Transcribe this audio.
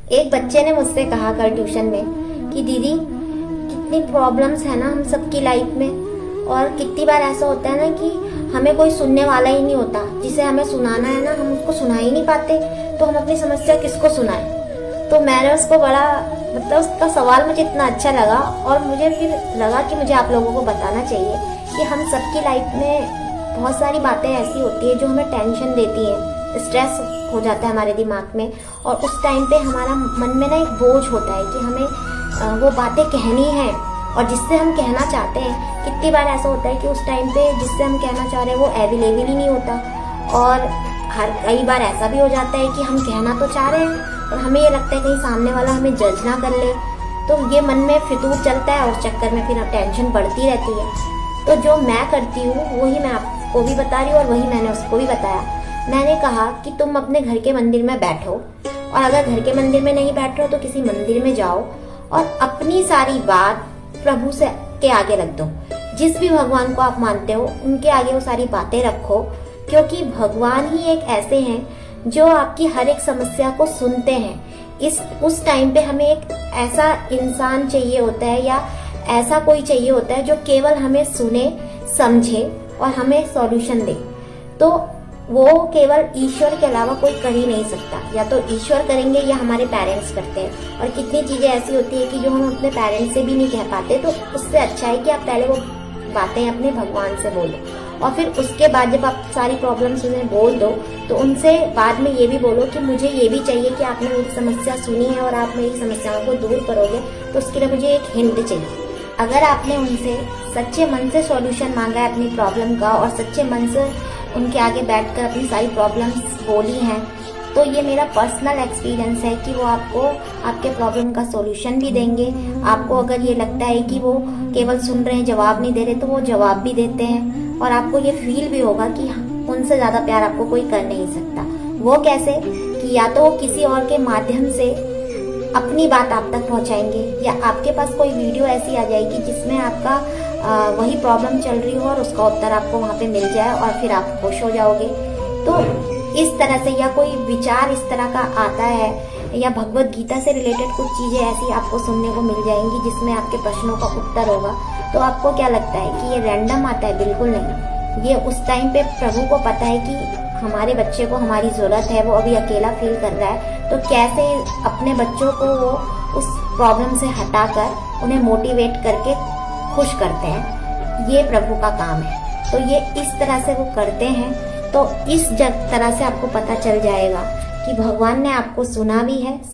एक बच्चे ने मुझसे कहा कल ट्यूशन में कि दीदी कितनी प्रॉब्लम्स है ना हम सबकी लाइफ में, और कितनी बार ऐसा होता है ना कि हमें कोई सुनने वाला ही नहीं होता, जिसे हमें सुनाना है ना हम उसको सुना ही नहीं पाते, तो हम अपनी समस्या किसको सुनाएं। तो मैंने उसको बड़ा उसका सवाल मुझे इतना अच्छा लगा, और मुझे फिर लगा कि मुझे आप लोगों को बताना चाहिए कि हम सबकी लाइफ में बहुत सारी बातें ऐसी होती है जो हमें टेंशन देती हैं, स्ट्रेस हो जाता है हमारे दिमाग में, और उस टाइम पे हमारा मन में ना एक बोझ होता है कि हमें वो बातें कहनी है, और जिससे हम कहना चाहते हैं कितनी बार ऐसा होता है कि उस टाइम पे जिससे हम कहना चाह रहे हैं वो अवेलेबल ही नहीं होता, और कई बार ऐसा भी हो जाता है कि हम कहना तो चाह रहे हैं और हमें ये लगता है कहीं सामने वाला हमें जज ना कर ले, तो ये मन में फितूर चलता है और उस चक्कर में फिर टेंशन बढ़ती रहती है। तो जो मैं करती हूँ वही मैं आपको भी बता रही हूँ, और वही मैंने उसको भी बताया। मैंने कहा कि तुम अपने घर के मंदिर में बैठो, और अगर घर के मंदिर में नहीं बैठ रहे हो तो किसी मंदिर में जाओ और अपनी सारी बात प्रभु से के आगे रख दो। जिस भी भगवान को आप मानते हो उनके आगे वो सारी बातें रखो, क्योंकि भगवान ही एक ऐसे हैं जो आपकी हर एक समस्या को सुनते हैं। उस टाइम पे हमें एक ऐसा इंसान चाहिए होता है या ऐसा कोई चाहिए होता है जो केवल हमें सुने, समझे और हमें सॉल्यूशन दे। तो वो केवल ईश्वर के अलावा कोई कर ही नहीं सकता, या तो ईश्वर करेंगे या हमारे पेरेंट्स करते हैं। और कितनी चीजें ऐसी होती है कि जो हम अपने पेरेंट्स से भी नहीं कह पाते, तो उससे अच्छा है कि आप पहले वो बातें अपने भगवान से बोलो, और फिर उसके बाद जब आप सारी प्रॉब्लम्स उन्हें बोल दो तो उनसे बाद में ये भी बोलो कि मुझे ये भी चाहिए कि आपने मेरी समस्या सुनी है और आप मेरी समस्याओं को दूर करोगे, तो उसके लिए मुझे एक हिंट चाहिए। अगर आपने उनसे सच्चे मन से सॉल्यूशन मांगा है अपनी प्रॉब्लम का, और सच्चे मन से उनके आगे बैठकर अपनी सारी प्रॉब्लम्स बोली हैं, तो ये मेरा पर्सनल एक्सपीरियंस है कि वो आपको आपके प्रॉब्लम का सॉल्यूशन भी देंगे। आपको अगर ये लगता है कि वो केवल सुन रहे हैं, जवाब नहीं दे रहे, तो वो जवाब भी देते हैं, और आपको ये फील भी होगा कि उनसे ज्यादा प्यार आपको कोई कर नहीं सकता। वो कैसे कि या तो किसी और के माध्यम से अपनी बात आप तक पहुंचाएंगे, या आपके पास कोई वीडियो ऐसी आ जाएगी जिसमें आपका वही प्रॉब्लम चल रही हो और उसका उत्तर आपको वहाँ पे मिल जाए, और फिर आप खुश हो जाओगे। तो इस तरह से, या कोई विचार इस तरह का आता है, या भगवत गीता से रिलेटेड कुछ चीजें ऐसी आपको सुनने को मिल जाएंगी जिसमें आपके प्रश्नों का उत्तर होगा, तो आपको क्या लगता है कि ये रैंडम आता है? बिल्कुल नहीं। ये उस टाइम पे प्रभु को पता है कि हमारे बच्चे को हमारी जरूरत है, वो अभी अकेला फील कर रहा है, तो कैसे अपने बच्चों को वो उस प्रॉब्लम से हटाकर उन्हें मोटिवेट करके खुश करते हैं, ये प्रभु का काम है। तो ये इस तरह से वो करते हैं। तो इस तरह से आपको पता चल जाएगा कि भगवान ने आपको सुना भी है,